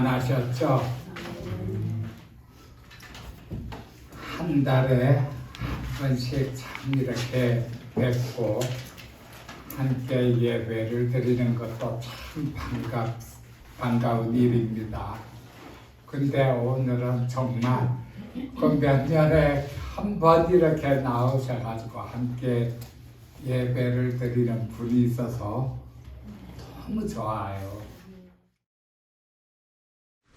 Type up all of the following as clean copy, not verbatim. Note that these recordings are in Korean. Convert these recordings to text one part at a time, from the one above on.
평안하셨죠? 한 달에 한 번씩 참 이렇게 뵙고 함께 예배를 드리는 것도 참 반가운 일입니다. 근데 오늘은 정말 그 몇 년에 한 번 이렇게 나오셔가지고 함께 예배를 드리는 분이 있어서 너무 좋아요.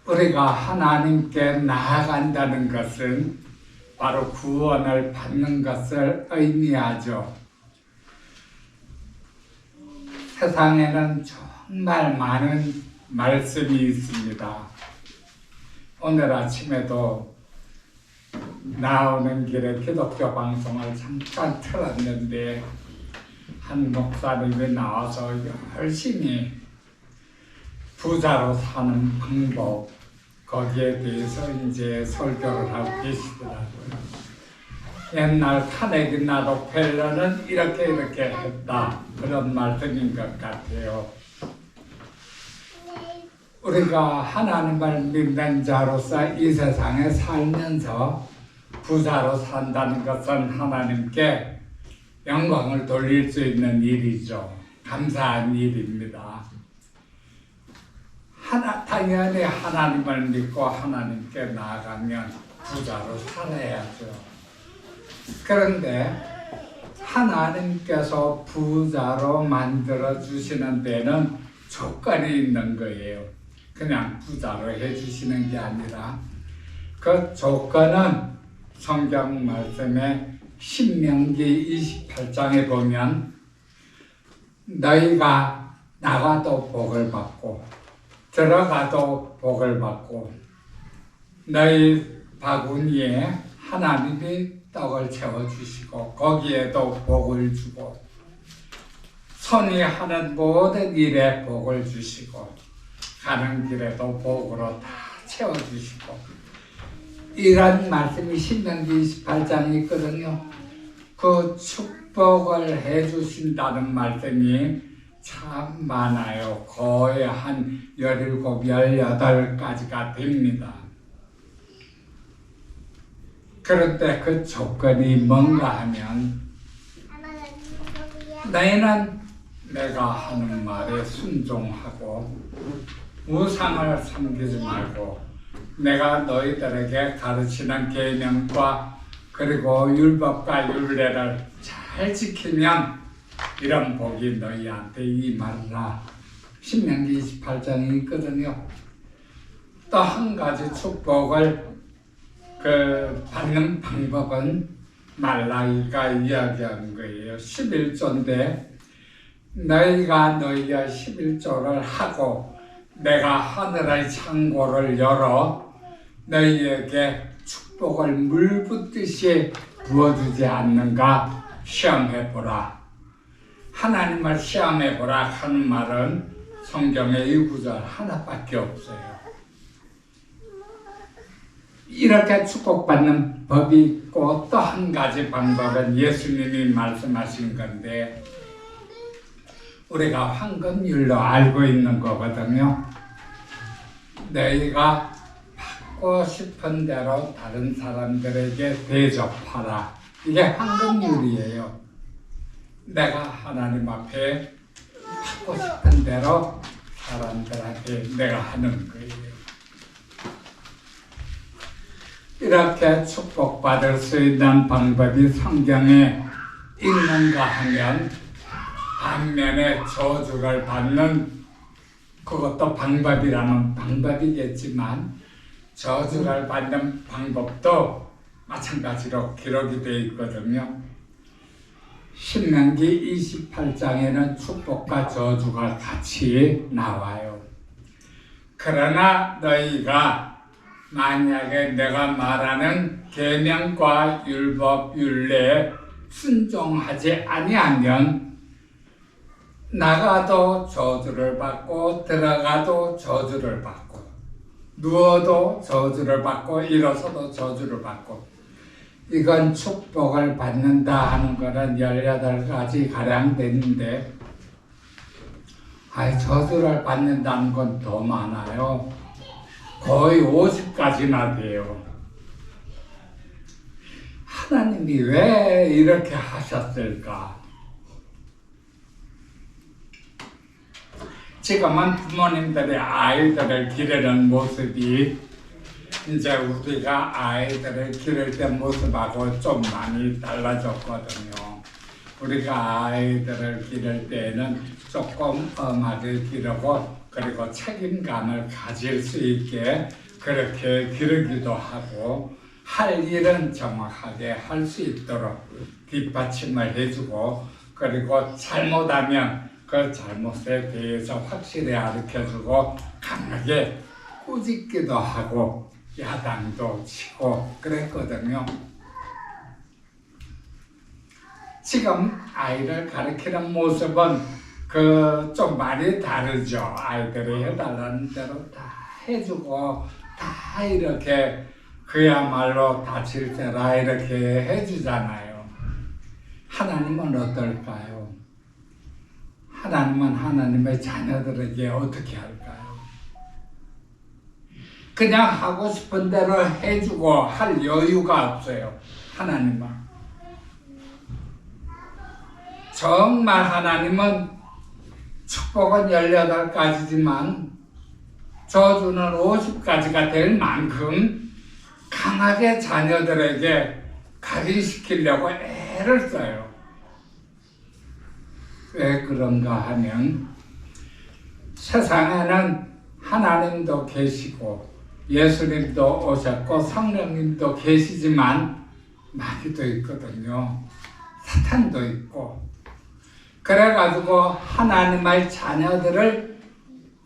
우리가 하나님께 나아간다는 것은 바로 구원을 받는 것을 의미하죠. 세상에는 정말 많은 말씀이 있습니다. 오늘 아침에도 나오는 길에 기독교 방송을 잠깐 틀었는데 한 목사님이 나와서 열심히 부자로 사는 방법, 거기에 대해서 이제 설교를 하고 계시더라고요. 옛날 카네기나 록펠러는 이렇게 했다, 그런 말씀인 것 같아요. 우리가 하나님을 믿는 자로서 이 세상에 살면서 부자로 산다는 것은 하나님께 영광을 돌릴 수 있는 일이죠. 감사한 일입니다. 당연히 하나님을 믿고 하나님께 나아가면 부자로 살아야죠. 그런데 하나님께서 부자로 만들어 주시는 데는 조건이 있는 거예요. 그냥 부자로 해주시는 게 아니라 그 조건은 성경 말씀에 신명기 28장에 보면 너희가 나가도 복을 받고 들어가도 복을 받고 너희 바구니에 하나님이 떡을 채워주시고 거기에도 복을 주고 손이 하는 모든 일에 복을 주시고 가는 길에도 복으로 다 채워주시고 이런 말씀이 신명기 28장에 있거든요. 그 축복을 해주신다는 말씀이 참 많아요. 거의 한 17, 18가지가 됩니다. 그런데 그 조건이 뭔가 하면 너희는 내가 하는 말에 순종하고 우상을 섬기지 말고 내가 너희들에게 가르치는 계명과 그리고 율법과 율례를 잘 지키면 이런 복이 너희한테 임하리라. 신명기 28장이 있거든요. 또 한 가지 축복을 받는 방법은 말라기가 이야기하는 거예요. 11조인데 너희가 너희의 11조를 하고 내가 하늘의 창고를 열어 너희에게 축복을 물 붓듯이 부어주지 않는가 시험해보라. 하나님을 시험해보라 하는 말은 성경에 이 구절 하나밖에 없어요. 이렇게 축복받는 법이 있고 또 한 가지 방법은 예수님이 말씀하신 건데 우리가 황금률로 알고 있는 거거든요. 너희가 받고 싶은 대로 다른 사람들에게 대접하라. 이게 황금률이에요. 내가 하나님 앞에 받고 싶은 대로 사람들한테 내가 하는 거예요. 이렇게 축복받을 수 있는 방법이 성경에 있는가 하면 반면에 저주를 받는 그것도 방법이라면 방법이겠지만 저주를 받는 방법도 마찬가지로 기록이 되어 있거든요. 신명기 28장에는 축복과 저주가 같이 나와요. 그러나 너희가 만약에 내가 말하는 계명과 율법, 율례에 순종하지 아니하면 나가도 저주를 받고 들어가도 저주를 받고 누워도 저주를 받고 일어서도 저주를 받고 이건 축복을 받는다 하는 거는 18가지 가량 되는데 저주를 받는다는 건 더 많아요. 거의 50까지나 돼요. 하나님이 왜 이렇게 하셨을까? 지금은 부모님들이 아이들을 기르는 모습이 이제 우리가 아이들을 기를 때 모습하고 좀 많이 달라졌거든요. 우리가 아이들을 기를 때는 조금 엄하게 기르고 그리고 책임감을 가질 수 있게 그렇게 기르기도 하고 할 일은 정확하게 할 수 있도록 뒷받침을 해주고 그리고 잘못하면 그 잘못에 대해서 확실히 가르쳐주고 강하게 꾸짖기도 하고 야단도 치고 그랬거든요. 지금 아이를 가르치는 모습은 좀 많이 다르죠. 아이들이 해달라는 대로 다 해주고 다 이렇게 그야말로 다칠 때라 이렇게 해주잖아요. 하나님은 어떨까요? 하나님은 하나님의 자녀들에게 어떻게 할까요? 그냥 하고 싶은 대로 해주고 할 여유가 없어요. 하나님은. 정말 하나님은 축복은 18가지지만 저주는 50가지가 될 만큼 강하게 자녀들에게 각인시키려고 애를 써요. 왜 그런가 하면 세상에는 하나님도 계시고 예수님도 오셨고 성령님도 계시지만 마귀도 있거든요. 사탄도 있고 그래가지고 하나님의 자녀들을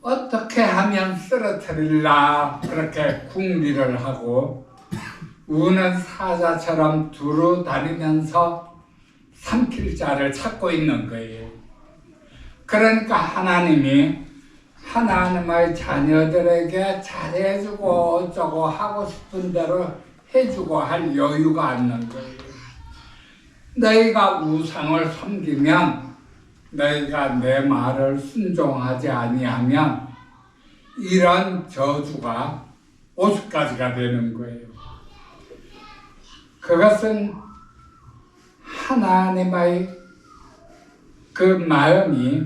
어떻게 하면 쓰러뜨릴라 그렇게 궁리를 하고 우는 사자처럼 두루 다니면서 삼킬 자를 찾고 있는 거예요. 그러니까 하나님이 하나님의 자녀들에게 잘해주고 어쩌고 하고 싶은 대로 해주고 할 여유가 없는 거예요. 너희가 우상을 섬기면 너희가 내 말을 순종하지 아니하면 이런 저주가 50가지가 되는 거예요. 그것은 하나님의 그 마음이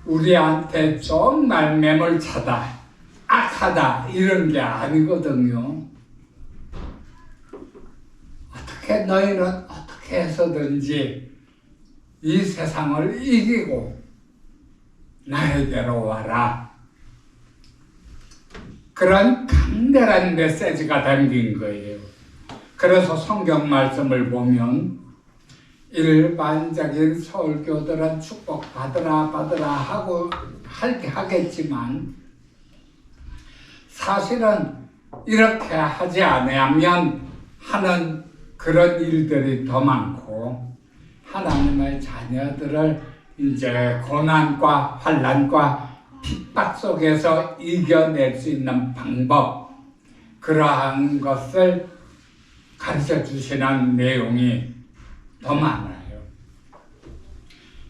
우리한테 정말 매몰차다, 악하다 이런 게 아니거든요. 어떻게 너희는 어떻게 해서든지 이 세상을 이기고 나에게로 와라. 그런 강렬한 메시지가 담긴 거예요. 그래서 성경 말씀을 보면 일반적인 서울교들은 축복 받으라 하고 하겠지만 사실은 이렇게 하지 않으면 하는 그런 일들이 더 많고 하나님의 자녀들을 이제 고난과 환난과 핍박 속에서 이겨낼 수 있는 방법 그러한 것을 가르쳐 주시는 내용이 더 많아요.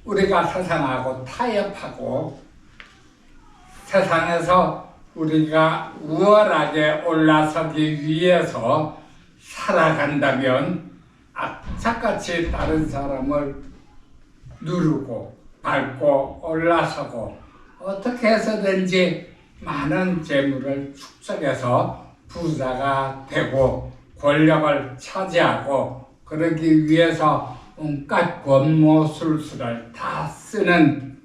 우리가 세상하고 타협하고 세상에서 우리가 우월하게 올라서기 위해서 살아간다면 악착같이 다른 사람을 누르고 밟고 올라서고 어떻게 해서든지 많은 재물을 축적해서 부자가 되고 권력을 차지하고 그러기 위해서 온갖 권모술수를 다 쓰는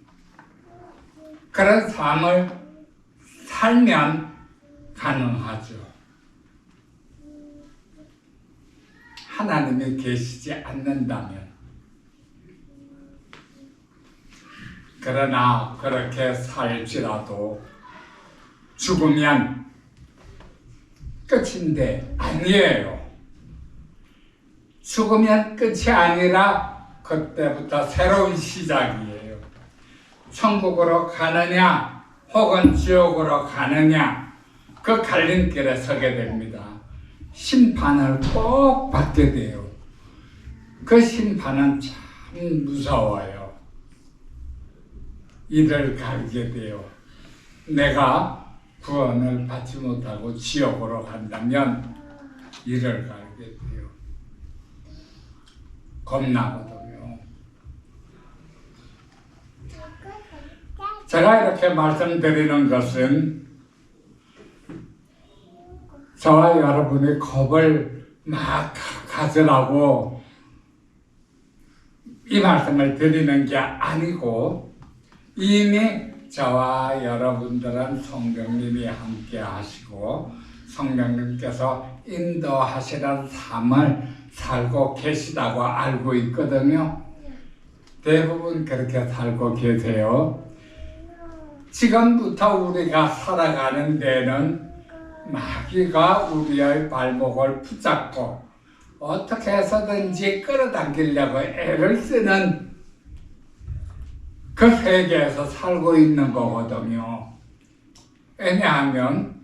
그런 삶을 살면 가능하죠. 하나님이 계시지 않는다면. 그러나 그렇게 살지라도 죽으면 끝인데 아니에요. 죽으면 끝이 아니라 그때부터 새로운 시작이에요. 천국으로 가느냐 혹은 지옥으로 가느냐 그 갈림길에 서게 됩니다. 심판을 꼭 받게 돼요. 그 심판은 참 무서워요. 이를 갈게 돼요. 내가 구원을 받지 못하고 지옥으로 간다면 이를 갈게 돼요. 겁나거든요. 제가 이렇게 말씀드리는 것은 저와 여러분의 겁을 막 가지라고 이 말씀을 드리는 게 아니고, 이미 저와 여러분들은 성령님이 함께 하시고 성령님께서 인도하시는 삶을 살고 계시다고 알고 있거든요. 대부분 그렇게 살고 계세요. 지금부터 우리가 살아가는 데는 마귀가 우리의 발목을 붙잡고 어떻게 해서든지 끌어당기려고 애를 쓰는 그 세계에서 살고 있는 거거든요. 왜냐하면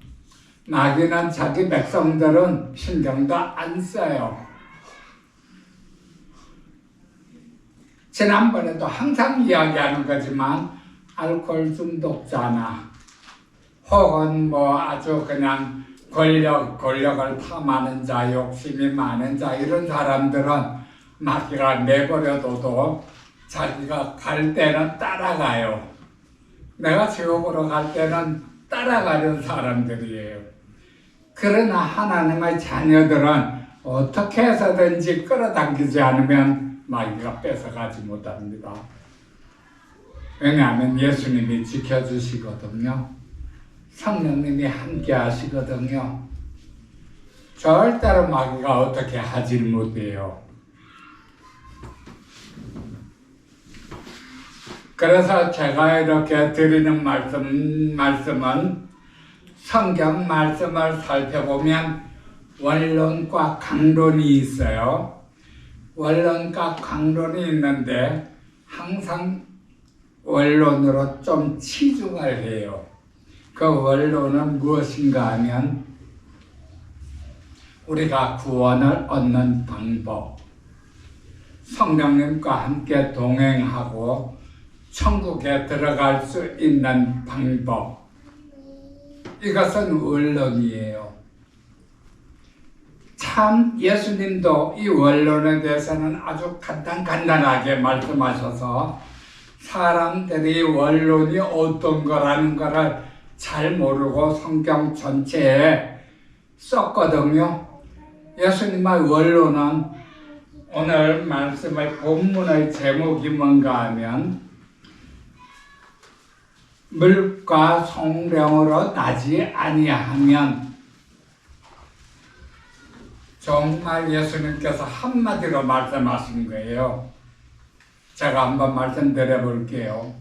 마귀는 자기 백성들은 신경도 안 써요. 지난번에도 항상 이야기하는 거지만 알코올 중독자나 혹은 뭐 아주 그냥 권력을 탐하는 자, 욕심이 많은 자, 이런 사람들은 마귀가 내버려둬도 자기가 갈 때는 따라가요. 내가 지옥으로 갈 때는 따라가는 사람들이에요. 그러나 하나님의 자녀들은 어떻게 해서든지 끌어당기지 않으면 마귀가 뺏어가지 못합니다. 왜냐하면 예수님이 지켜주시거든요. 성령님이 함께 하시거든요. 절대로 마귀가 어떻게 하질 못해요. 그래서 제가 이렇게 드리는 말씀은 성경 말씀을 살펴보면 원론과 강론이 있어요. 원론과 강론이 있는데 항상 원론으로 좀 치중을 해요. 그 원론은 무엇인가 하면 우리가 구원을 얻는 방법, 성령님과 함께 동행하고 천국에 들어갈 수 있는 방법, 이것은 원론이에요. 참 예수님도 이 원론에 대해서는 아주 간단하게 말씀하셔서 사람들이 원론이 어떤 거라는 거를 잘 모르고 성경 전체에 썼거든요. 예수님의 원론은 오늘 말씀의 본문의 제목이 뭔가 하면 물과 성령으로 나지 아니하면, 정말 예수님께서 한마디로 말씀하신 거예요. 제가 한번 말씀드려 볼게요.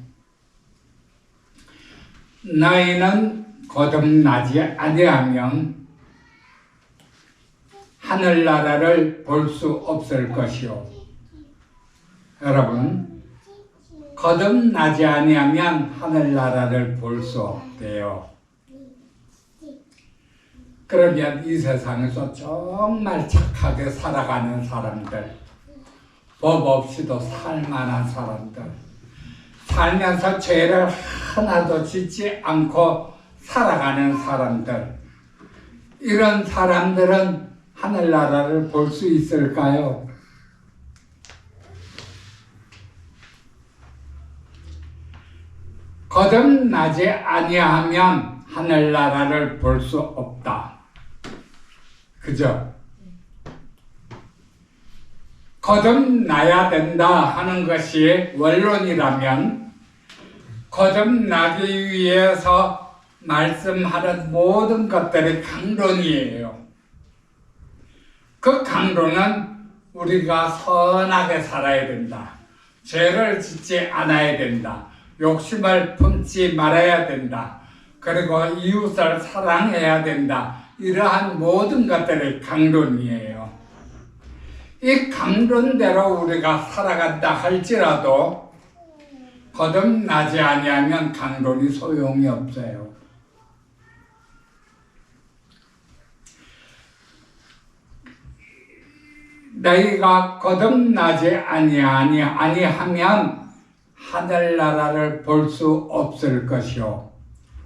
너희는 거듭나지 아니하면 하늘나라를 볼 수 없을 것이요. 여러분, 거듭나지 아니하면 하늘나라를 볼 수 없대요. 그러면 이 세상에서 정말 착하게 살아가는 사람들, 법 없이도 살만한 사람들, 살면서 죄를 하나도 짓지 않고 살아가는 사람들, 이런 사람들은 하늘나라를 볼 수 있을까요? 거듭나지 아니하면 하늘나라를 볼 수 없다. 그죠? 거듭나야 된다 하는 것이 원론이라면 거듭나기 위해서 말씀하는 모든 것들이 강론이에요. 그 강론은 우리가 선하게 살아야 된다. 죄를 짓지 않아야 된다. 욕심을 품지 말아야 된다. 그리고 이웃을 사랑해야 된다. 이러한 모든 것들이 강론이에요. 이 강론대로 우리가 살아간다 할지라도 거듭나지 아니하면 강론이 소용이 없어요. 너희가 거듭나지 아니하면 하늘나라를 볼 수 없을 것이요.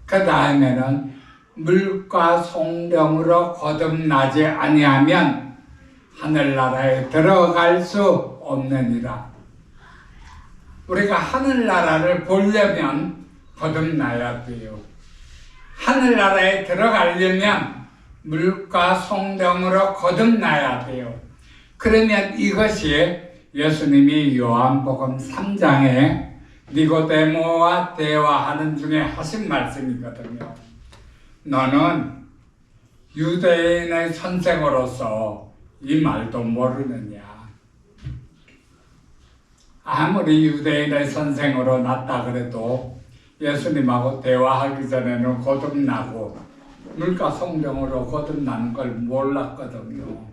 그 다음에는 물과 성령으로 거듭나지 아니하면 하늘나라에 들어갈 수 없느니라. 우리가 하늘나라를 보려면 거듭나야 돼요. 하늘나라에 들어가려면 물과 성령으로 거듭나야 돼요. 그러면 이것이 예수님이 요한복음 3장에 니고데모와 대화하는 중에 하신 말씀이거든요. 너는 유대인의 선생으로서 이 말도 모르느냐. 아무리 유대인의 선생으로 났다 그래도 예수님하고 대화하기 전에는 거듭나고 물과 성령으로 거듭나는 걸 몰랐거든요.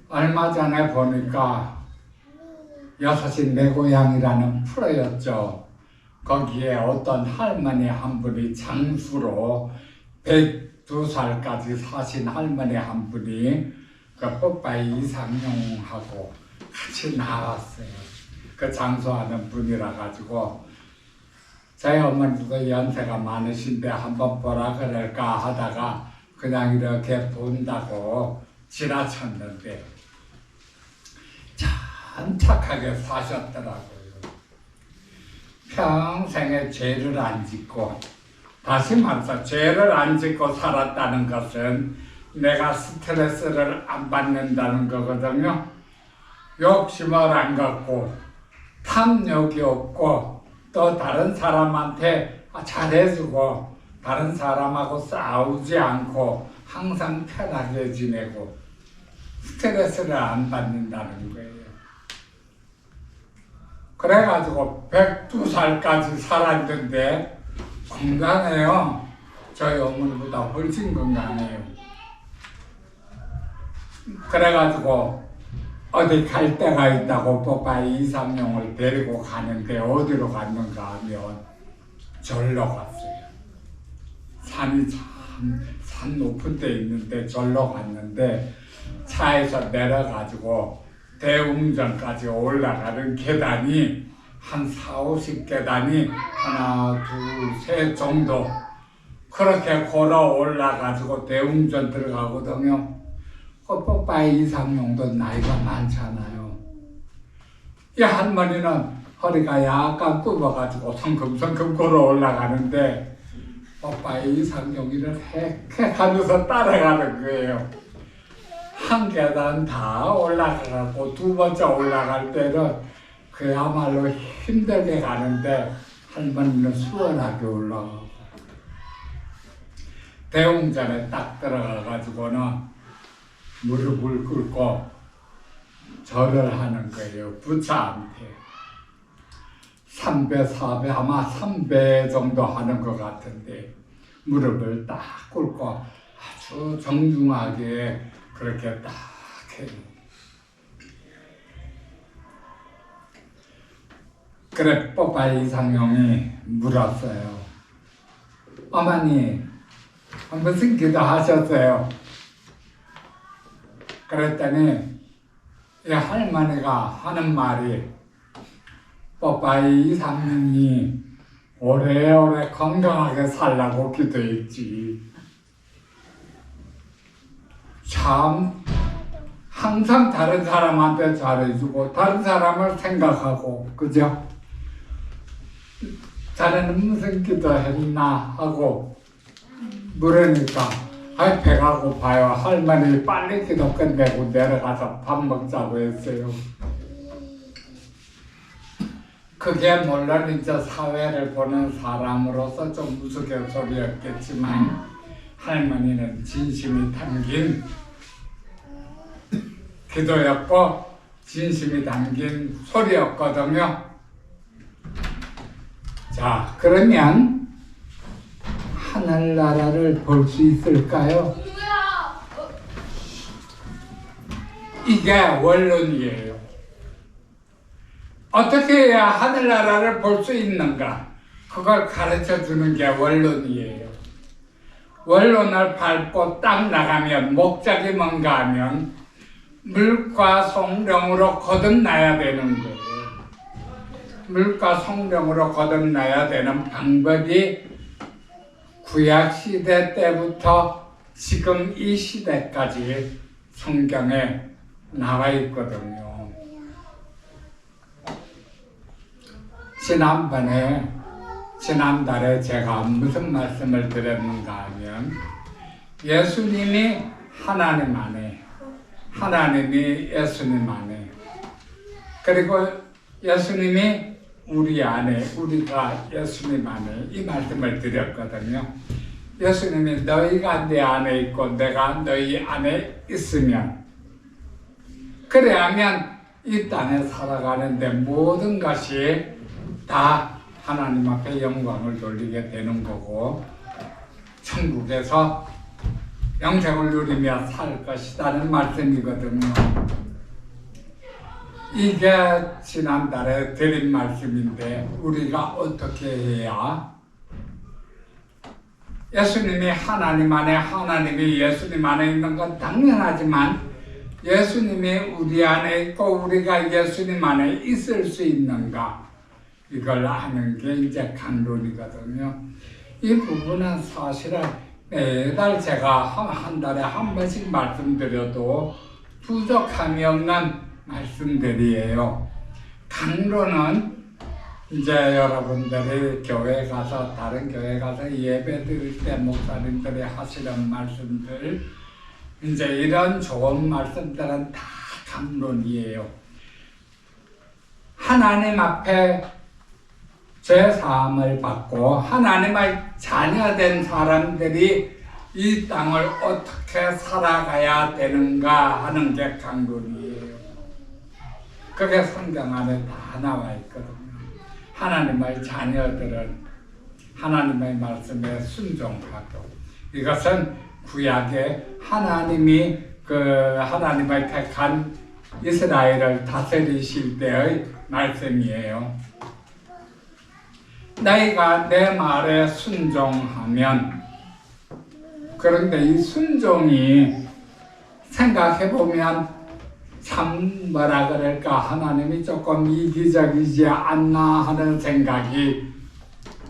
얼마 전에 보니까 6시 내 고향이라는 프로였죠. 거기에 어떤 할머니 한 분이 장수로 102살까지 사신 할머니 한 분이 그 뽀빠이 이상용하고 같이 나왔어요. 그 장수하는 분이라 가지고 저희 어머니도 연세가 많으신데 한번 보라 그럴까 하다가 그냥 이렇게 본다고 지나쳤는데 참 착하게 사셨더라고요. 평생에 죄를 안 짓고, 다시 말해서 죄를 안 짓고 살았다는 것은 내가 스트레스를 안 받는다는 거거든요. 욕심을 안 갖고 탐욕이 없고 또 다른 사람한테 잘해주고 다른 사람하고 싸우지 않고 항상 편하게 지내고 스트레스를 안 받는다는 거예요. 그래가지고 102살까지 살았는데 건강해요. 저희 어머니보다 훨씬 건강해요. 그래가지고 어디 갈 데가 있다고 뽀빠이 이상용을 데리고 가는데 어디로 갔는가 하면 절로 갔어요. 산이 산 높은 데 있는데 절로 갔는데 차에서 내려가지고 대웅전까지 올라가는 계단이 한 40-50계단이 하나, 둘, 셋 정도 그렇게 걸어 올라가지고 대웅전 들어가거든요. 그 뽀빠이 이상용도 나이가 많잖아요. 이 할머니는 허리가 약간 굽어가지고 성큼성큼 걸어 올라가는데 뽀빠이 이상용이를 헥헥하면서 따라가는 거예요. 한 계단 다 올라가고 두 번째 올라갈 때는 그야말로 힘들게 가는데 할머니는 수월하게 올라가고 대웅전에 딱 들어가가지고는 무릎을 꿇고 절을 하는 거예요. 부처한테 3배, 4배 아마 3배 정도 하는 것 같은데 무릎을 딱 꿇고 아주 정중하게 그렇게 딱 해요. 그래 뽀빠이 이상용이 물었어요. 어머니 무슨 기도하셨어요? 그랬더니 이 할머니가 하는 말이 뽀빠이 이상용이 오래오래 건강하게 살라고 기도했지. 참 항상 다른 사람한테 잘해주고 다른 사람을 생각하고 그죠? 자네는 무슨 기도했나 하고 물으니까 배가 고파요. 할머니 빨리 기도 끝내고 내려가서 밥 먹자고 했어요. 그게 물론 이제 사회를 보는 사람으로서 좀 우스갯소리였겠지만 할머니는 진심이 담긴 기도였고 진심이 담긴 소리였거든요. 자, 그러면 하늘나라를 볼 수 있을까요? 이게 원론이에요. 어떻게 해야 하늘나라를 볼 수 있는가? 그걸 가르쳐주는 게 원론이에요. 원론을 밟고 딱 나가면 목적이 뭔가 하면 물과 성령으로 거듭나야 되는 거예요. 물과 성령으로 거듭나야 되는 방법이 구약시대 때부터 지금 이 시대까지 성경에 나와 있거든요. 지난달에 제가 무슨 말씀을 드렸는가 하면 예수님이 하나님 안에, 하나님이 예수님 안에, 그리고 예수님이 우리 안에, 우리가 예수님 안에, 이 말씀을 드렸거든요. 예수님이 너희가 내 안에 있고 내가 너희 안에 있으면, 그래야면 이 땅에 살아가는데 모든 것이 다 하나님 앞에 영광을 돌리게 되는 거고 천국에서 영생을 누리며 살 것이라는 말씀이거든요. 이게 지난달에 드린 말씀인데 우리가 어떻게 해야 예수님이 하나님 안에, 하나님이 예수님 안에 있는 건 당연하지만 예수님이 우리 안에 있고 우리가 예수님 안에 있을 수 있는가, 이걸 아는 게 이제 강론이거든요. 이 부분은 사실은 매달 제가 한 달에 한 번씩 말씀드려도 부족함이 없는 말씀들이에요. 강론은 이제 여러분들이 교회 가서, 다른 교회 가서 예배 드릴 때 목사님들이 하시는 말씀들, 이제 이런 좋은 말씀들은 다 강론이에요. 하나님 앞에 죄사함을 받고 하나님의 자녀된 사람들이 이 땅을 어떻게 살아가야 되는가 하는 게 강론이에요. 그게 성경 안에 다 나와 있거든요. 하나님의 자녀들은 하나님의 말씀에 순종하고, 이것은 구약에 하나님이 하나님의 택한 이스라엘을 다스리실 때의 말씀이에요. 너희가 내 말에 순종하면, 그런데 이 순종이 생각해보면 참 뭐라 그럴까, 하나님이 조금 이기적이지 않나 하는 생각이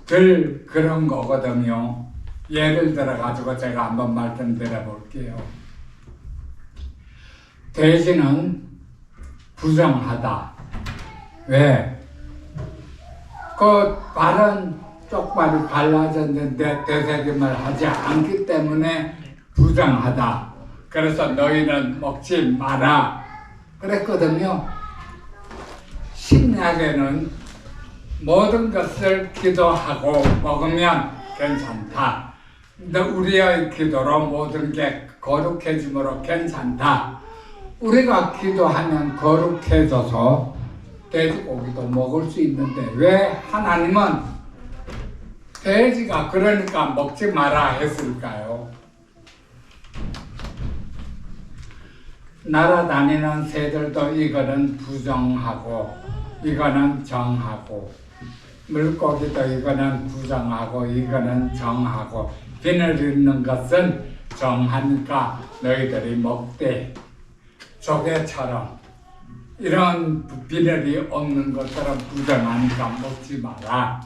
들 그런 거거든요. 예를 들어 가지고 제가 한번 말씀드려 볼게요. 돼지는 부정하다. 왜? 그 발은 쪽발이 갈라졌는데 되새김을 하지 않기 때문에 부정하다. 그래서 너희는 먹지 마라 그랬거든요. 신약에는 모든 것을 기도하고 먹으면 괜찮다. 근데 우리의 기도로 모든 게 거룩해짐으로 괜찮다. 우리가 기도하면 거룩해져서 돼지고기도 먹을 수 있는데 왜 하나님은 돼지가 그러니까 먹지 마라 했을까요? 날아다니는 새들도 이거는 부정하고 이거는 정하고, 물고기도 이거는 부정하고 이거는 정하고, 비늘 있는 것은 정하니까 너희들이 먹되, 조개처럼 이런 비늘이 없는 것처럼 부정하니까 먹지 마라.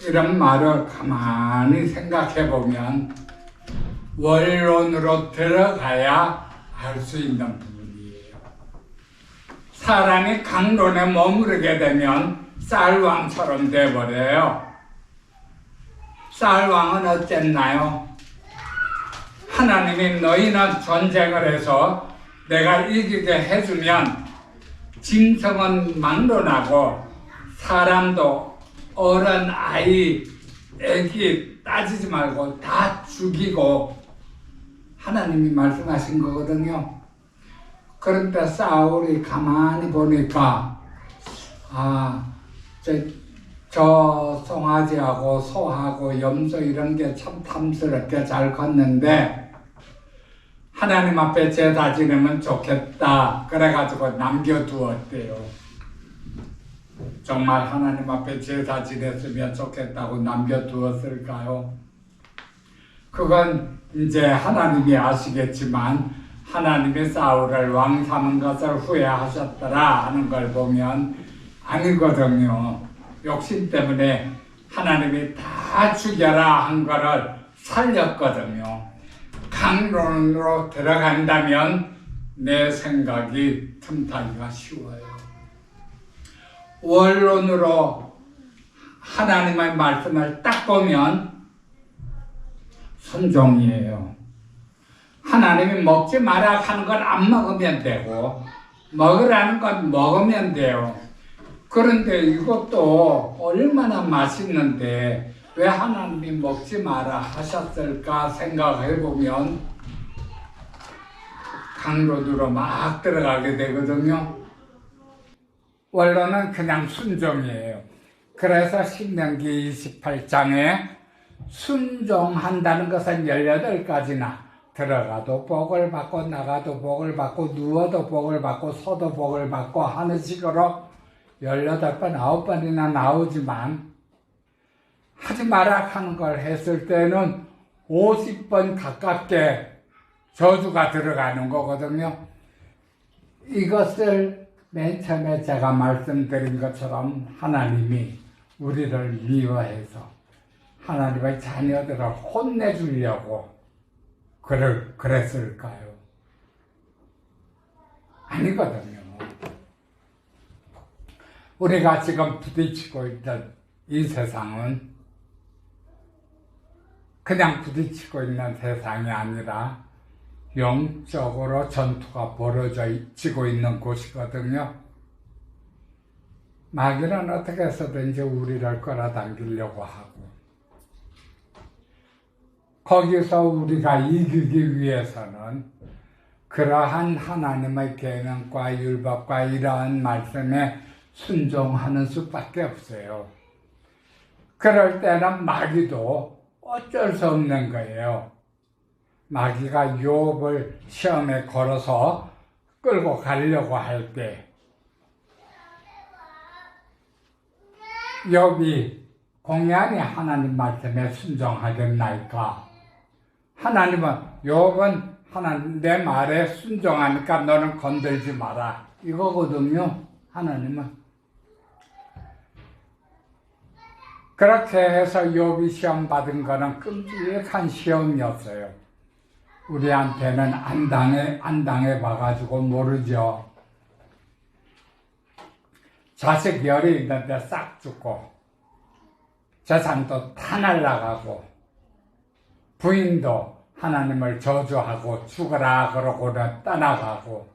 이런 말을 가만히 생각해 보면 원론으로 들어가야 알 수 있는 부분이에요. 사람이 강론에 머무르게 되면 쌀왕처럼 돼버려요. 쌀왕은 어쨌나요? 하나님이 너희는 전쟁을 해서 내가 이기게 해주면 짐승은 막론하고 사람도 어른, 아이, 애기 따지지 말고 다 죽이고 하나님이 말씀하신 거거든요. 그런데 사울이 가만히 보니까 저 송아지하고 소하고 염소 이런 게 참 탐스럽게 잘 컸는데 하나님 앞에 제사 지내면 좋겠다 그래가지고 남겨두었대요. 정말 하나님 앞에 제사 지냈으면 좋겠다고 남겨두었을까요? 그건 이제 하나님이 아시겠지만 하나님이 사울을 왕 삼은 것을 후회하셨더라 하는 걸 보면 아니거든요. 욕심 때문에 하나님이 다 죽여라 한 거를 살렸거든요. 강론으로 들어간다면 내 생각이 틈타기가 쉬워요. 원론으로 하나님의 말씀을 딱 보면 순종이에요. 하나님이 먹지 마라 하는 걸 안 먹으면 되고 먹으라는 건 먹으면 돼요. 그런데 이것도 얼마나 맛있는데 왜 하나님이 먹지 마라 하셨을까 생각해 보면 강론으로 막 들어가게 되거든요. 원론은 그냥 순종이에요. 그래서 신명기 28장에 순종한다는 것은 18가지나 들어가도 복을 받고 나가도 복을 받고 누워도 복을 받고 서도 복을 받고 하는 식으로 18번, 9번이나 나오지만 하지 마라 하는 걸 했을 때는 50번 가깝게 저주가 들어가는 거거든요. 이것을 맨 처음에 제가 말씀드린 것처럼 하나님이 우리를 미워해서 하나님의 자녀들을 혼내주려고 그랬을까요? 아니거든요. 우리가 지금 부딪히고 있던 이 세상은 그냥 부딪히고 있는 세상이 아니라 영적으로 전투가 벌어지고 있는 곳이거든요. 마귀는 어떻게 해서든지 우리를 끌어당기려고 하고 거기서 우리가 이기기 위해서는 그러한 하나님의 계명과 율법과 이러한 말씀에 순종하는 수밖에 없어요. 그럴 때는 마귀도 어쩔 수 없는 거예요. 마귀가 욥을 시험에 걸어서 끌고 가려고 할 때 욥이 공연히 하나님 말씀에 순종하겠나이까? 하나님은 욥은 하나님 내 말에 순종하니까 너는 건들지 마라 이거거든요. 하나님은 그렇게 해서 욥이 시험 받은 거는 끔찍한 시험이었어요. 우리한테는 안 당해 봐가지고 모르죠. 자식 열이 있는데 싹 죽고 재산도 다 날라가고 부인도 하나님을 저주하고 죽어라 그러고는 떠나가고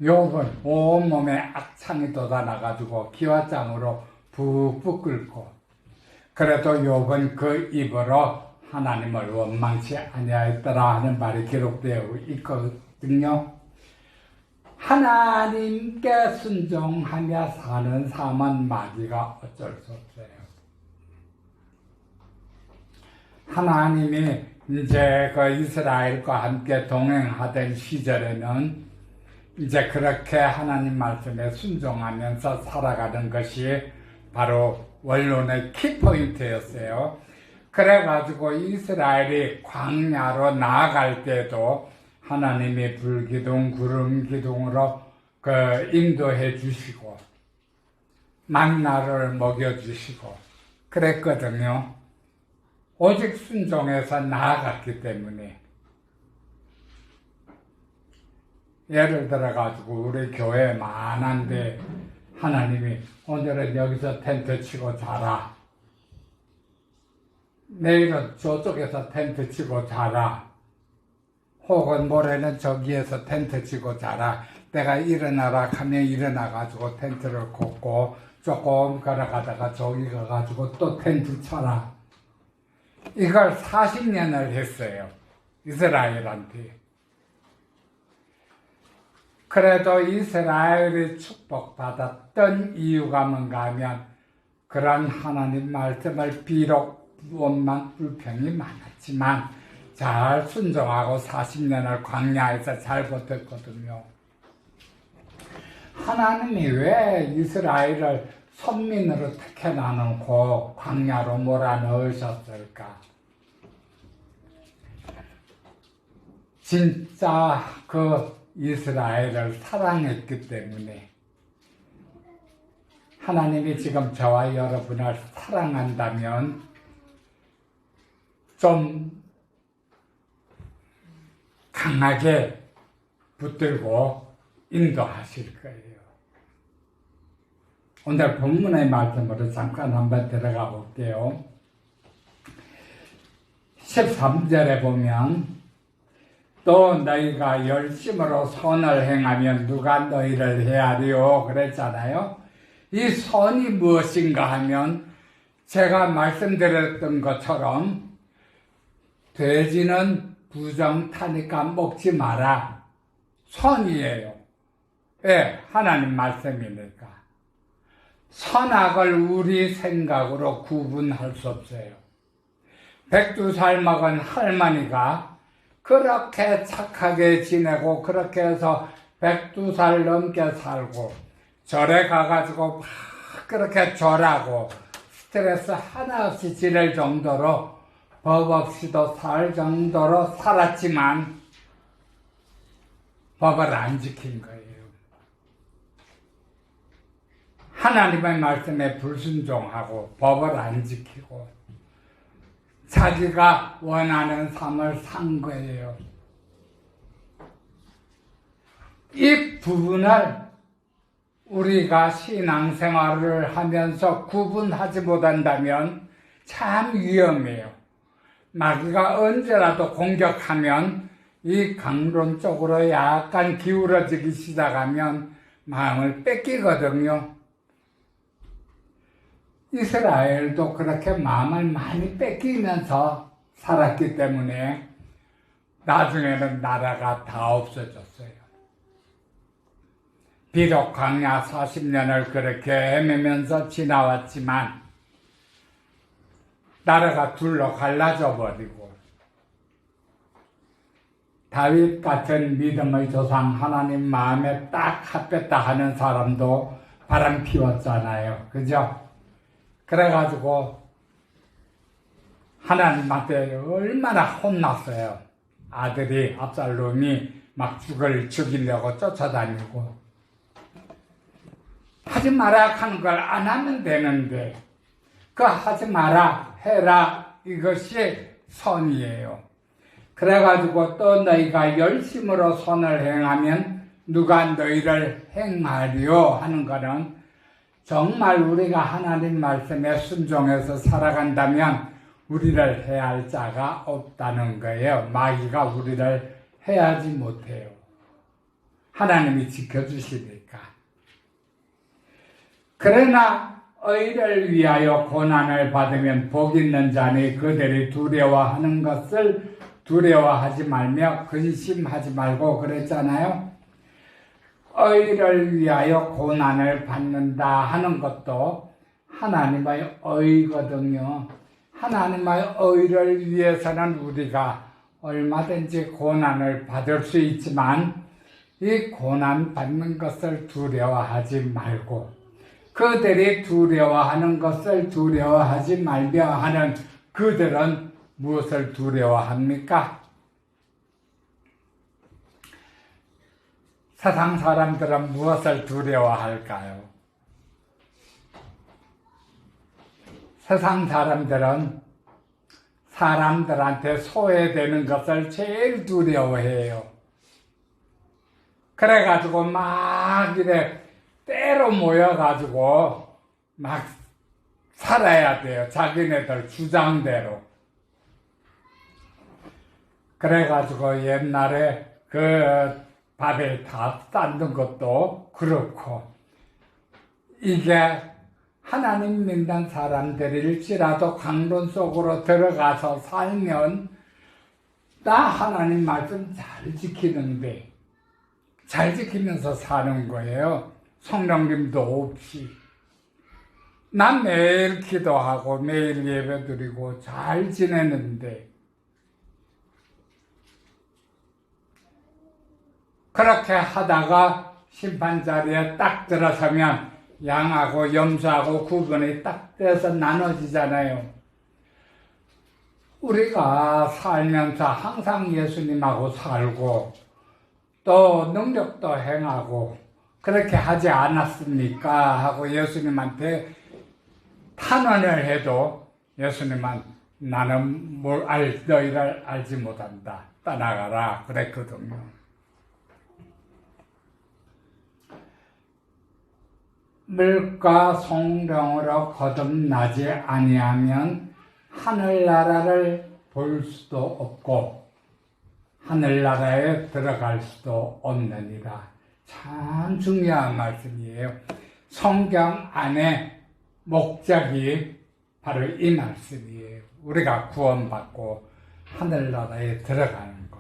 욥은 온몸에 악창이 돋아나가지고 기와장으로 푹푹 끓고 그래도 욥은 그 입으로 하나님을 원망치 아니하였더라 하는 말이 기록되어 있거든요. 하나님께 순종하며 사는 삶은 마귀가 어쩔 수 없어요. 하나님이 이제 그 이스라엘과 함께 동행하던 시절에는 이제 그렇게 하나님 말씀에 순종하면서 살아가는 것이 바로 원론의 키포인트였어요. 그래가지고 이스라엘이 광야로 나아갈 때도 하나님이 불기둥, 구름기둥으로 인도해 주시고 만나를 먹여주시고 그랬거든요. 오직 순종해서 나아갔기 때문에. 예를 들어가지고 우리 교회 많은데 하나님이 오늘은 여기서 텐트 치고 자라. 내일은 저쪽에서 텐트 치고 자라. 혹은 모레는 저기에서 텐트 치고 자라. 내가 일어나라 하면 일어나가지고 텐트를 걷고 조금 걸어가다가 저기 가가지고 또 텐트 쳐라. 이걸 40년을 했어요. 이스라엘한테. 그래도 이스라엘이 축복받았던 이유가 뭔가 하면 그런 하나님 말씀을 비록 원망 불평이 많았지만 잘 순종하고 40년을 광야에서 잘 버텼거든요. 하나님이 왜 이스라엘을 선민으로 택해 나누고 광야로 몰아넣으셨을까? 진짜 그 이스라엘을 사랑했기 때문에 하나님이 지금 저와 여러분을 사랑한다면 좀 강하게 붙들고 인도하실 거예요. 오늘 본문의 말씀으로 잠깐 한번 들어가 볼게요. 13절에 보면 또 너희가 열심으로 선을 행하면 누가 너희를 헤아리요 그랬잖아요. 이 선이 무엇인가 하면 제가 말씀드렸던 것처럼 돼지는 부정 타니까 먹지 마라. 선이에요. 예, 하나님 말씀이니까. 선악을 우리 생각으로 구분할 수 없어요. 102살 먹은 할머니가 그렇게 착하게 지내고 그렇게 해서 102살 넘게 살고 절에 가가지고 막 그렇게 절하고 스트레스 하나 없이 지낼 정도로 법 없이도 살 정도로 살았지만 법을 안 지킨 거예요. 하나님의 말씀에 불순종하고 법을 안 지키고 자기가 원하는 삶을 산 거예요. 이 부분을 우리가 신앙생활을 하면서 구분하지 못한다면 참 위험해요. 마귀가 언제라도 공격하면 이 강론 쪽으로 약간 기울어지기 시작하면 마음을 뺏기거든요. 이스라엘도 그렇게 마음을 많이 뺏기면서 살았기 때문에 나중에는 나라가 다 없어졌어요. 비록 광야 40년을 그렇게 헤매면서 지나왔지만 나라가 둘로 갈라져 버리고 다윗 같은 믿음의 조상 하나님 마음에 딱 합했다 하는 사람도 바람 피웠잖아요. 그죠? 그래가지고 하나님한테 얼마나 혼났어요. 아들이 압살롬이 막 죽이려고 쫓아다니고 하지 마라 하는 걸 안 하면 되는데 그 하지 마라 해라 이것이 선이에요. 그래가지고 또 너희가 열심으로 선을 행하면 누가 너희를 행하리요 하는 거는 정말 우리가 하나님 말씀에 순종해서 살아간다면 우리를 해할 자가 없다는 거예요. 마귀가 우리를 해하지 못해요. 하나님이 지켜주시니까. 그러나 의를 위하여 고난을 받으면 복 있는 자니 그들이 두려워하는 것을 두려워하지 말며 근심하지 말고 그랬잖아요. 의를 위하여 고난을 받는다 하는 것도 하나님의 의거든요. 하나님의 의를 위해서는 우리가 얼마든지 고난을 받을 수 있지만 이 고난 받는 것을 두려워하지 말고 그들이 두려워하는 것을 두려워하지 말며 하는 그들은 무엇을 두려워합니까? 세상 사람들은 무엇을 두려워할까요? 세상 사람들은 사람들한테 소외되는 것을 제일 두려워해요. 그래가지고 막 이래 때로 모여가지고 막 살아야 돼요. 자기네들 주장대로. 그래가지고 옛날에 그 바벨탑 쌓는 것도 그렇고 이게 하나님 믿는 사람들일지라도 강론 속으로 들어가서 살면 나 하나님 말씀 잘 지키는데 잘 지키면서 사는 거예요. 성령님도 없이 난 매일 기도하고 매일 예배드리고 잘 지내는데 그렇게 하다가 심판자리에 딱 들어서면 양하고 염소하고 구분이 딱 돼서 나눠지잖아요. 우리가 살면서 항상 예수님하고 살고 또 능력도 행하고 그렇게 하지 않았습니까? 하고 예수님한테 탄원을 해도 예수님은 나는 너희를 알지 못한다. 떠나가라. 그랬거든요. 물과 성령으로 거듭나지 아니하면 하늘나라를 볼 수도 없고 하늘나라에 들어갈 수도 없느니라. 참 중요한 말씀이에요. 성경 안에 목적이 바로 이 말씀이에요. 우리가 구원받고 하늘나라에 들어가는 것.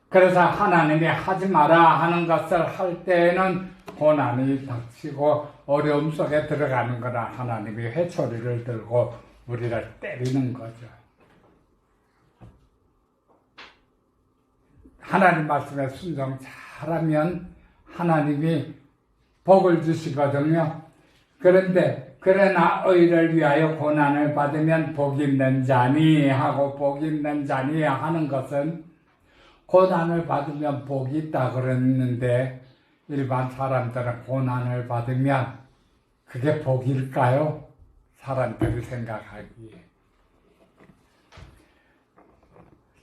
그래서 하나님이 하지 마라 하는 것을 할 때에는 고난이 닥치고 어려움 속에 들어가는 거라 하나님이 회초리를 들고 우리를 때리는 거죠. 하나님 말씀에 순종 잘하면 하나님이 복을 주시거든요. 그런데 그러나 의를 위하여 고난을 받으면 복 있는 자니 하고 복 있는 자니 하는 것은 고난을 받으면 복이 있다 그랬는데 일반 사람들은 고난을 받으면 그게 복일까요? 사람들이 생각하기에.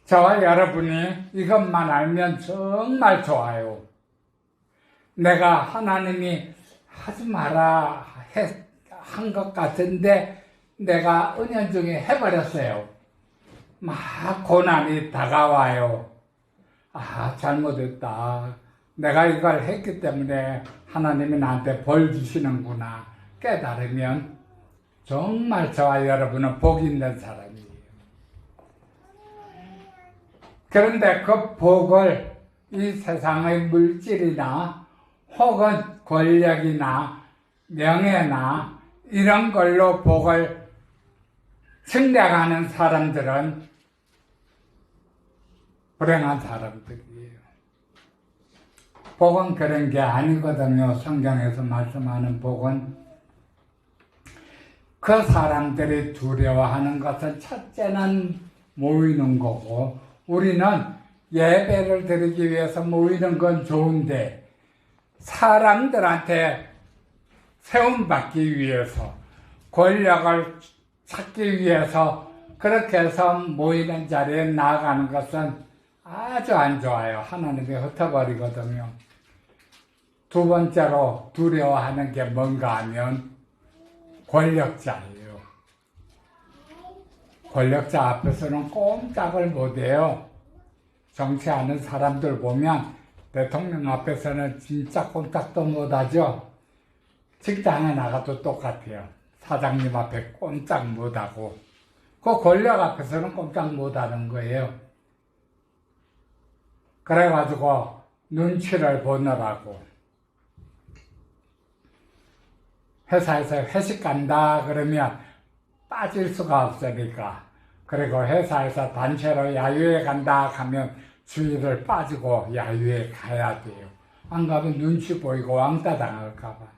저와 여러분이 이것만 알면 정말 좋아요. 내가 하나님이 하지 마라 한 것 같은데 내가 은연중에 해버렸어요. 막 고난이 다가와요. 아, 잘못했다. 내가 이걸 했기 때문에 하나님이 나한테 벌 주시는구나 깨달으면 정말 저와 여러분은 복 있는 사람이에요. 그런데 그 복을 이 세상의 물질이나 혹은 권력이나 명예나 이런 걸로 복을 측량하는 사람들은 불행한 사람들이에요. 복은 그런 게 아니거든요. 성경에서 말씀하는 복은 그 사람들이 두려워하는 것은 첫째는 모이는 거고 우리는 예배를 드리기 위해서 모이는 건 좋은데 사람들한테 세움받기 위해서 권력을 찾기 위해서 그렇게 해서 모이는 자리에 나아가는 것은 아주 안 좋아요. 하나님이 흩어버리거든요. 두 번째로 두려워하는 게 뭔가 하면 권력자예요. 권력자 앞에서는 꼼짝을 못해요. 정치하는 사람들 보면 대통령 앞에서는 진짜 꼼짝도 못하죠. 직장에 나가도 똑같아요. 사장님 앞에 꼼짝 못하고 그 권력 앞에서는 꼼짝 못하는 거예요. 그래가지고 눈치를 보느라고 회사에서 회식 간다 그러면 빠질 수가 없으니까 그리고 회사에서 단체로 야유회 간다 하면 주의를 빠지고 야유회 가야 돼요. 안 가면 눈치 보이고 왕따 당할까 봐.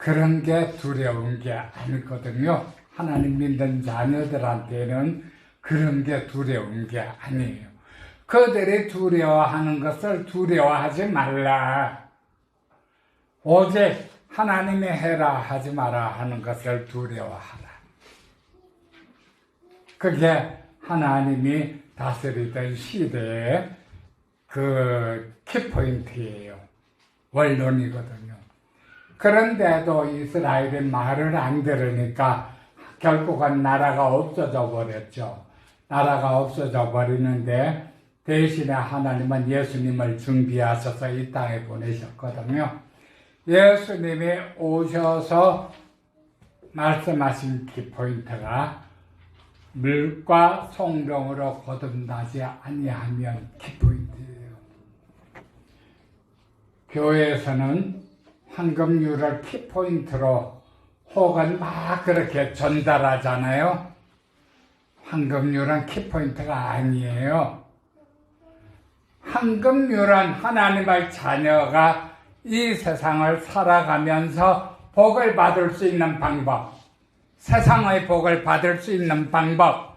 그런 게 두려운 게 아니거든요. 하나님 믿는 자녀들한테는 그런 게 두려운 게 아니에요. 그들이 두려워하는 것을 두려워하지 말라. 오직 하나님이 해라 하지 마라 하는 것을 두려워하라. 그게 하나님이 다스리던 시대의 그 키포인트예요. 원론이거든요. 그런데도 이스라엘이 말을 안 들으니까 결국은 나라가 없어져 버렸죠. 나라가 없어져 버리는데 대신에 하나님은 예수님을 준비하셔서 이 땅에 보내셨거든요. 예수님이 오셔서 말씀하신 키포인트가 물과 성령으로 거듭나지 아니하면 키포인트예요. 교회에서는 황금률을 키포인트로 혹은 막 그렇게 전달하잖아요. 황금률은 키포인트가 아니에요. 황금률은 하나님의 자녀가 이 세상을 살아가면서 복을 받을 수 있는 방법, 세상의 복을 받을 수 있는 방법,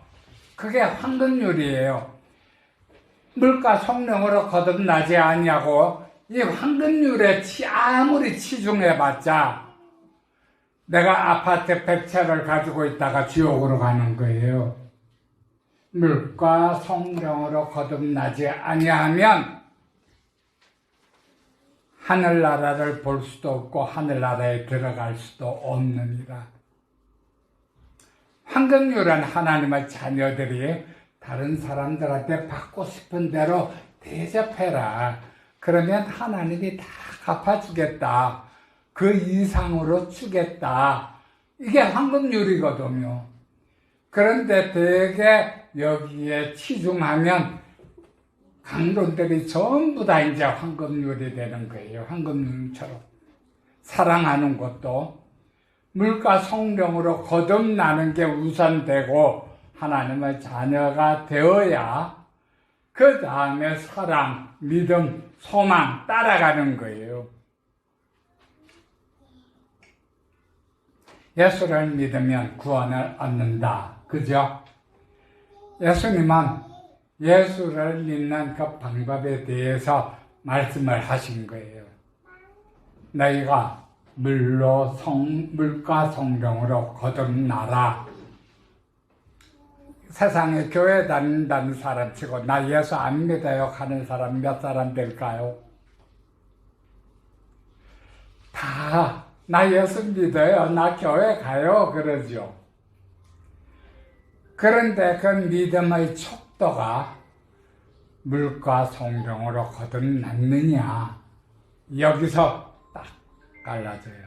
그게 황금률이에요. 물과 성령으로 거듭나지 아니하고 이 황금률에 아무리 치중해봤자 내가 아파트 100채를 가지고 있다가 지옥으로 가는 거예요. 물과 성령으로 거듭나지 아니하면 하늘나라를 볼 수도 없고 하늘나라에 들어갈 수도 없느니라. 황금률은 하나님의 자녀들이 다른 사람들한테 받고 싶은 대로 대접해라. 그러면 하나님이 다 갚아주겠다. 그 이상으로 주겠다. 이게 황금률이거든요. 그런데 되게 여기에 치중하면 강론들이 전부 다 이제 황금률이 되는 거예요. 황금률처럼. 사랑하는 것도 물과 성령으로 거듭나는 게 우선되고 하나님의 자녀가 되어야 그 다음에 사랑, 믿음, 소망 따라가는 거예요. 예수를 믿으면 구원을 얻는다. 그죠? 예수님은 예수를 믿는 그 방법에 대해서 말씀을 하신 거예요. 너희가 물과 성령으로 거듭나라. 세상에 교회 다닌다는 사람 치고 나 예수 안 믿어요 하는 사람 몇 사람 될까요? 다 나 예수 믿어요, 나 교회 가요 그러죠. 그런데 그 믿음의 척도가 물과 성령으로 거듭났느냐, 여기서 딱 갈라져요.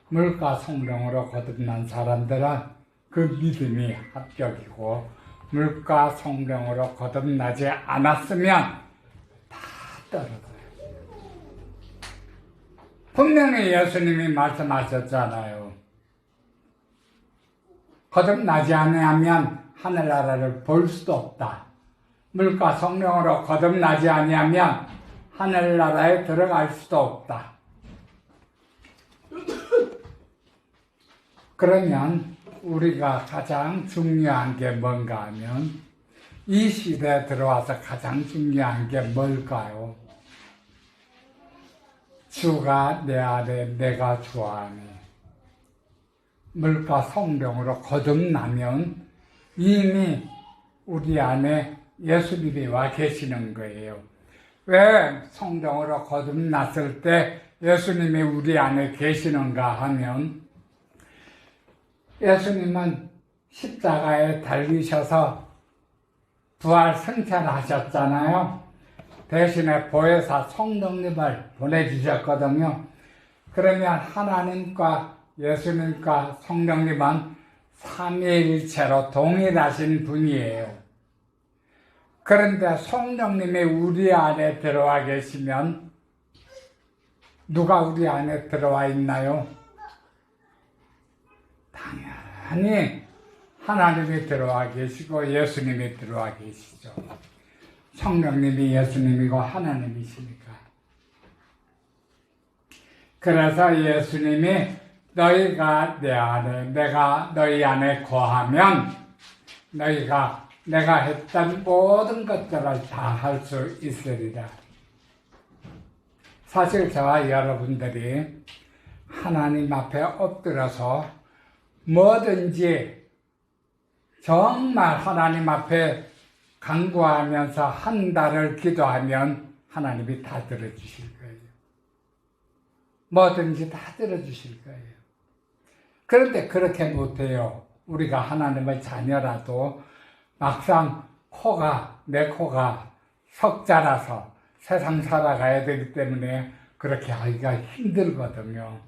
물과 성령으로 거듭난 사람들은 그 믿음이 합격이고, 물과 성령으로 거듭나지 않았으면 다 떨어져요. 분명히 예수님이 말씀하셨잖아요. 거듭나지 아니하면 하늘나라를 볼 수도 없다. 물과 성령으로 거듭나지 아니하면 하늘나라에 들어갈 수도 없다. 그러면 우리가 가장 중요한 게 뭔가 하면, 이 시대에 들어와서 가장 중요한 게 뭘까요? 주가 내 안에, 내가 주 안에. 물과 성령으로 거듭나면 이미 우리 안에 예수님이 와 계시는 거예요. 왜 성령으로 거듭났을 때 예수님이 우리 안에 계시는가 하면, 예수님은 십자가에 달리셔서 부활 승천하셨잖아요. 대신에 보혜사 성령님을 보내주셨거든요. 그러면 하나님과 예수님과 성령님은 삼위일체로 동일하신 분이에요. 그런데 성령님이 우리 안에 들어와 계시면 누가 우리 안에 들어와 있나요? 당연히 하나님이 들어와 계시고 예수님이 들어와 계시죠. 성령님이 예수님이고 하나님이시니까. 그래서 예수님이 너희가 내 안에, 내가 너희 안에 거하면 너희가 내가 했던 모든 것들을 다 할 수 있으리라. 사실 저와 여러분들이 하나님 앞에 엎드려서 뭐든지 정말 하나님 앞에 간구하면서 한 달을 기도하면 하나님이 다 들어주실 거예요. 뭐든지 다 들어주실 거예요. 그런데 그렇게 못해요. 우리가 하나님의 자녀라도 막상 내 코가 석자라서 세상 살아가야 되기 때문에 그렇게 하기가 힘들거든요.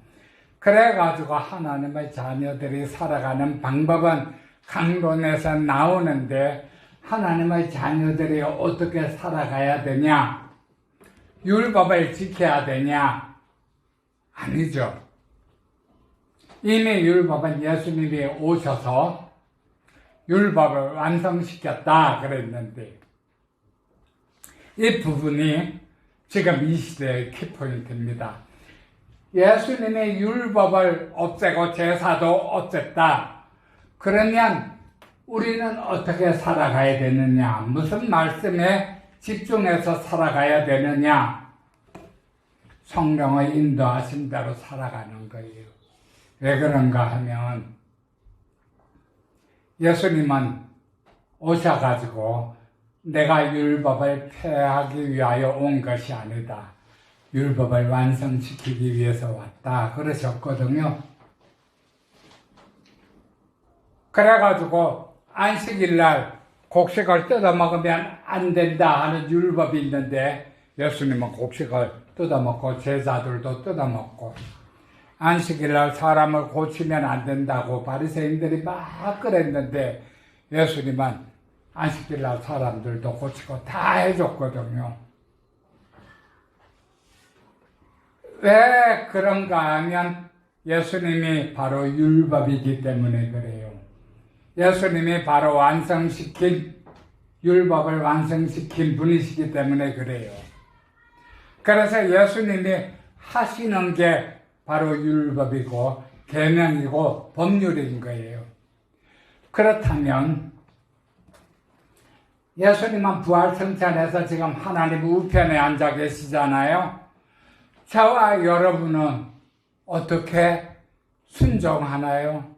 그래가지고 하나님의 자녀들이 살아가는 방법은 강론에서 나오는데, 하나님의 자녀들이 어떻게 살아가야 되냐? 율법을 지켜야 되냐? 아니죠. 이미 율법은 예수님이 오셔서 율법을 완성시켰다 그랬는데, 이 부분이 지금 이 시대의 키포인트입니다. 예수님의 율법을 없애고 제사도 없앴다. 그러면 우리는 어떻게 살아가야 되느냐? 무슨 말씀에 집중해서 살아가야 되느냐? 성령의 인도하심대로 살아가는 거예요. 왜 그런가 하면 예수님은 오셔가지고 내가 율법을 폐하기 위하여 온 것이 아니다. 율법을 완성시키기 위해서 왔다. 그러셨거든요. 그래가지고 안식일날 곡식을 뜯어먹으면 안 된다 하는 율법이 있는데 예수님은 곡식을 뜯어먹고 제자들도 뜯어먹고 안식일날 사람을 고치면 안 된다고 바리새인들이 막 그랬는데 예수님은 안식일날 사람들도 고치고 다 해줬거든요. 왜 그런가 하면 예수님이 바로 율법이기 때문에 그래요. 예수님이 바로 율법을 완성시킨 분이시기 때문에 그래요. 그래서 예수님이 하시는 게 바로 율법이고 계명이고 법률인 거예요. 그렇다면 예수님은 부활승천에서 지금 하나님 우편에 앉아 계시잖아요. 저와 여러분은 어떻게 순종하나요?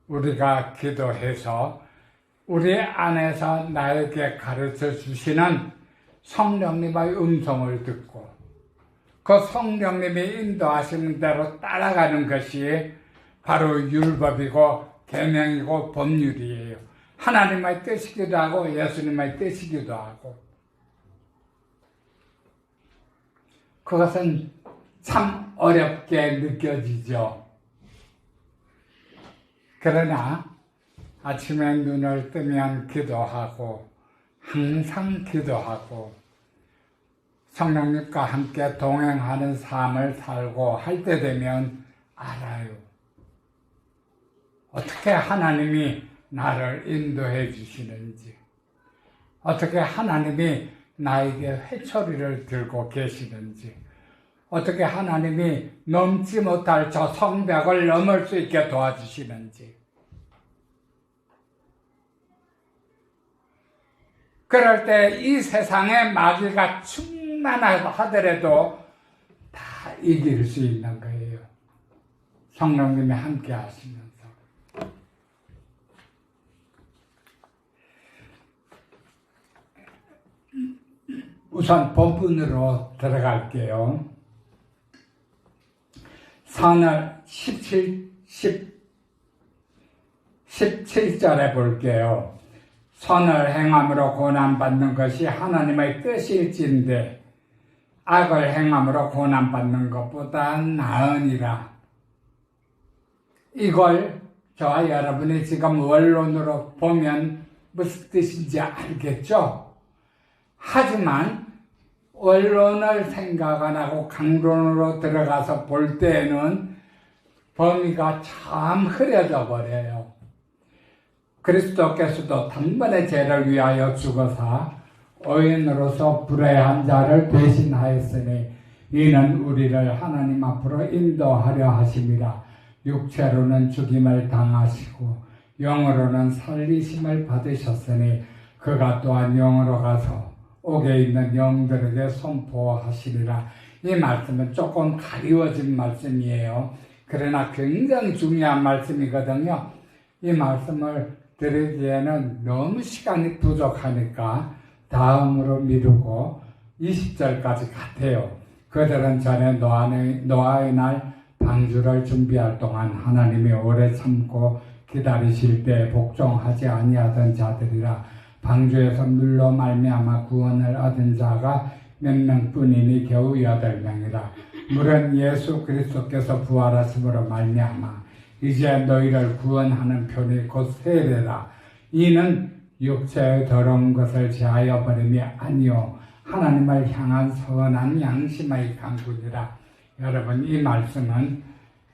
우리가 기도해서 우리 안에서 나에게 가르쳐 주시는 성령님의 음성을 듣고 그 성령님이 인도하시는 대로 따라가는 것이 바로 율법이고 계명이고 법률이에요. 하나님의 뜻이기도 하고 예수님의 뜻이기도 하고 그것은 참 어렵게 느껴지죠. 그러나 아침에 눈을 뜨면 기도하고 항상 기도하고 성령님과 함께 동행하는 삶을 살고 할 때 되면 알아요. 어떻게 하나님이 나를 인도해 주시는지, 어떻게 하나님이 나에게 회초리를 들고 계시는지, 어떻게 하나님이 넘지 못할 저 성벽을 넘을 수 있게 도와주시는지. 그럴 때 이 세상에 마귀가 충만하더라도 다 이길 수 있는 거예요. 성령님이 함께 하시면서. 우선 본문으로 들어갈게요. 산을 17절에 볼게요. 선을 행함으로 고난받는 것이 하나님의 뜻일진데 악을 행함으로 고난받는 것보다 나으니라. 이걸 저와 여러분이 지금 원론으로 보면 무슨 뜻인지 알겠죠? 하지만 원론을 생각 안 하고 강론으로 들어가서 볼 때에는 범위가 참 흐려져 버려요. 그리스도께서도 단번에 죄를 위하여 죽어서 의인으로서 불의한 자를 대신하였으니 이는 우리를 하나님 앞으로 인도하려 하심이라. 육체로는 죽임을 당하시고 영으로는 살리심을 받으셨으니 그가 또한 영으로 가서 옥에 있는 영들에게 선포하시리라. 이 말씀은 조금 가리워진 말씀이에요. 그러나 굉장히 중요한 말씀이거든요. 이 말씀을 드리기에는 너무 시간이 부족하니까 다음으로 미루고 20절까지 같아요. 그들은 전에 노아의 날 방주를 준비할 동안 하나님이 오래 참고 기다리실 때 복종하지 아니하던 자들이라. 방주에서 물로 말미암아 구원을 얻은 자가 몇 명뿐이니 겨우 8명이라. 물은 예수 그리스도께서 부활하심으로 말미암아 이제 너희를 구원하는 편이 곧 세례라. 이는 육체의 더러운 것을 제하여 버림이 아니요 하나님을 향한 선한 양심의 강구니라. 여러분, 이 말씀은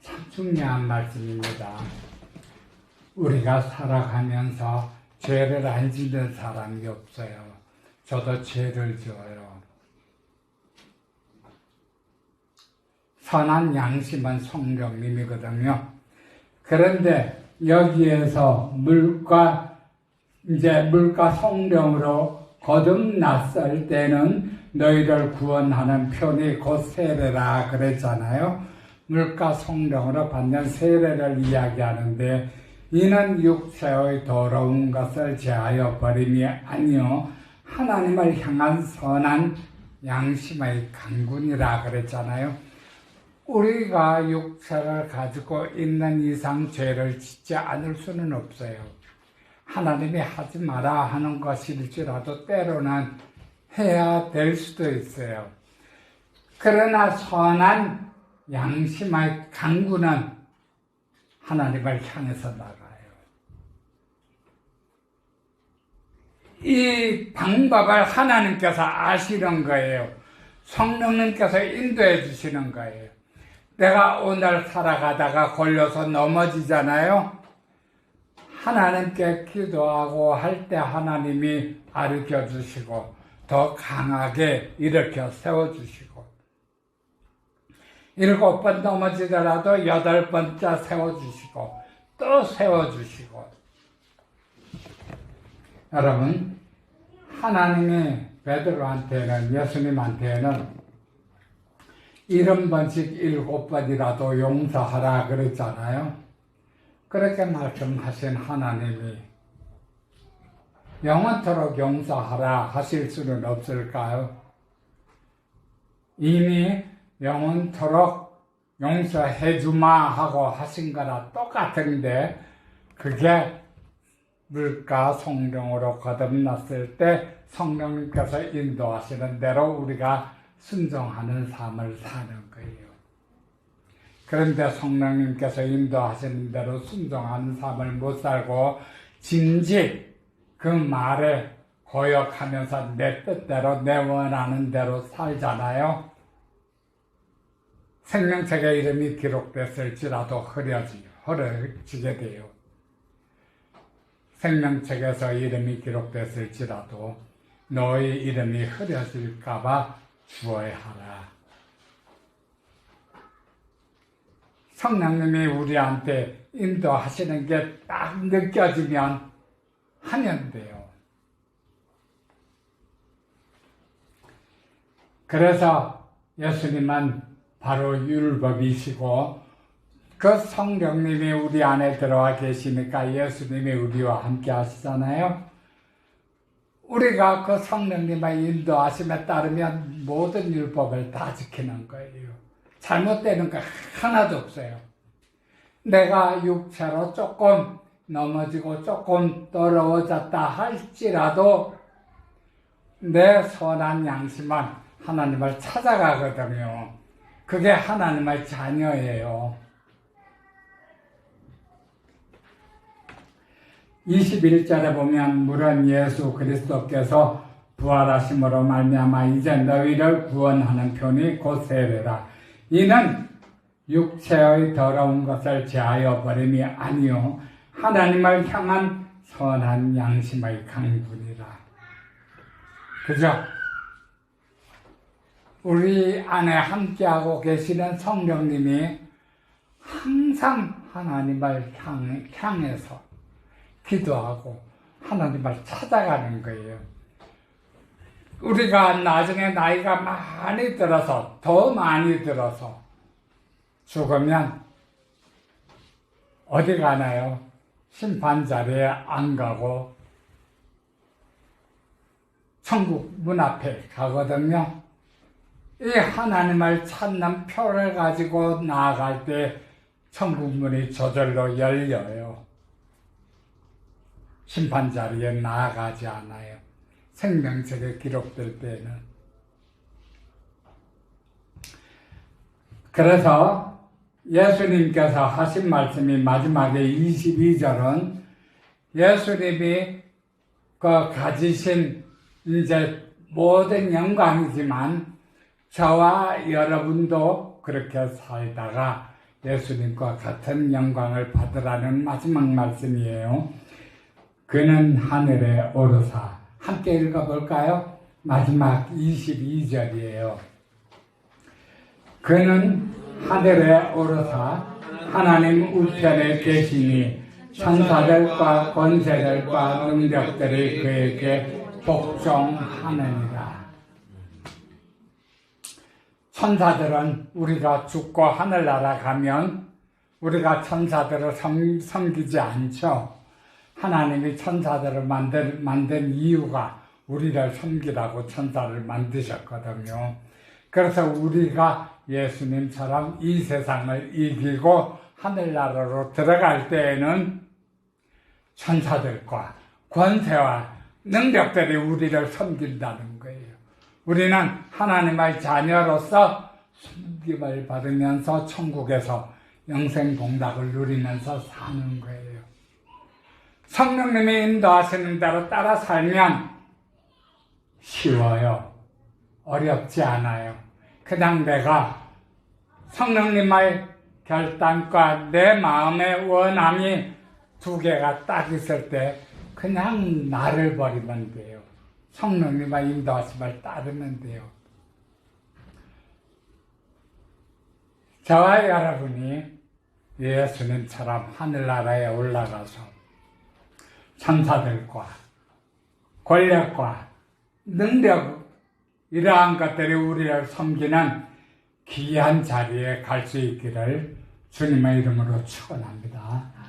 참 중요한 말씀입니다. 우리가 살아가면서 죄를 안 짓는 사람이 없어요. 저도 죄를 지어요. 선한 양심은 성령님이거든요. 그런데 여기에서 물과 성령으로 거듭났을 때는 너희를 구원하는 편이 곧 세례라 그랬잖아요. 물과 성령으로 받는 세례를 이야기하는데 이는 육체의 더러운 것을 제하여 버림이 아니요 하나님을 향한 선한 양심의 강군이라 그랬잖아요. 우리가 육체를 가지고 있는 이상 죄를 짓지 않을 수는 없어요. 하나님이 하지 마라 하는 것일지라도 때로는 해야 될 수도 있어요. 그러나 선한 양심의 강구는 하나님을 향해서 나가요. 이 방법을 하나님께서 아시는 거예요. 성령님께서 인도해 주시는 거예요. 내가 오늘 살아가다가 걸려서 넘어지잖아요. 하나님께 기도하고 할 때 하나님이 가르쳐 주시고 더 강하게 일으켜 세워주시고 7번 넘어지더라도 8번째 세워주시고 또 세워주시고 여러분 하나님이 베드로한테는 예수님한테는 70번씩 7번이라도 용서하라 그랬잖아요. 그렇게 말씀하신 하나님이 영원토록 용서하라 하실 수는 없을까요? 이미 영원토록 용서해 주마 하고 하신 거나 똑같은데 그게 물과 성령으로 거듭났을 때 성령님께서 인도하시는 대로 우리가 순종하는 삶을 사는 거예요. 그런데 성령님께서 인도하시는 대로 순종하는 삶을 못 살고 진직 그 말에 거역하면서 내 뜻대로 내 원하는 대로 살잖아요. 생명책에 이름이 기록됐을지라도 흐려지게 돼요. 생명책에서 이름이 기록됐을지라도 너의 이름이 흐려질까봐 주의하라. 성령님이 우리한테 인도하시는 게 딱 느껴지면 하면 돼요. 그래서 예수님은 바로 율법이시고 그 성령님이 우리 안에 들어와 계시니까 예수님이 우리와 함께 하시잖아요. 우리가 그 성령님의 인도하심에 따르면 모든 율법을 다 지키는 거예요. 잘못되는 거 하나도 없어요. 내가 육체로 조금 넘어지고 조금 더러워졌다 할지라도 내 선한 양심은 하나님을 찾아가거든요. 그게 하나님의 자녀예요. 21절에 보면 물은 예수 그리스도께서 부활하심으로 말미암아 이제 너희를 구원하는 편이 곧 세례라. 이는 육체의 더러운 것을 제하여 버림이 아니요 하나님을 향한 선한 양심의 강군이라. 그죠? 우리 안에 함께하고 계시는 성령님이 항상 하나님을 향해서 기도하고 하나님을 찾아가는 거예요. 우리가 나중에 나이가 많이 들어서 더 많이 들어서 죽으면 어디 가나요? 심판자리에 안 가고 천국 문 앞에 가거든요. 이 하나님을 찾는 표를 가지고 나아갈 때 천국 문이 저절로 열려요. 심판자리에 나아가지 않아요. 생명책에 기록될 때는. 그래서 예수님께서 하신 말씀이 마지막에 22절은 예수님이 그 가지신 이제 모든 영광이지만 저와 여러분도 그렇게 살다가 예수님과 같은 영광을 받으라는 마지막 말씀이에요. 그는 하늘에 오르사. 함께 읽어볼까요? 마지막 22절이에요. 그는 하늘에 오르사 하나님 우편에 계시니 천사들과 권세들과 능력들이 그에게 복종하느니라. 천사들은 우리가 죽고 하늘나라 가면 우리가 천사들을 섬기지 않죠. 하나님이 천사들을 만든 이유가 우리를 섬기라고 천사를 만드셨거든요. 그래서 우리가 예수님처럼 이 세상을 이기고 하늘나라로 들어갈 때에는 천사들과 권세와 능력들이 우리를 섬긴다는 거예요. 우리는 하나님의 자녀로서 섬김을 받으면서 천국에서 영생복락을 누리면서 사는 거예요. 성령님이 인도하시는 대로 따라 살면 쉬워요. 어렵지 않아요. 그냥 내가 성령님의 결단과 내 마음의 원함이 두 개가 딱 있을 때 그냥 나를 버리면 돼요. 성령님의 인도하심을 따르면 돼요. 저와 여러분이 예수님처럼 하늘나라에 올라가서 천사들과 권력과 능력 이러한 것들이 우리를 섬기는 귀한 자리에 갈 수 있기를 주님의 이름으로 축원합니다.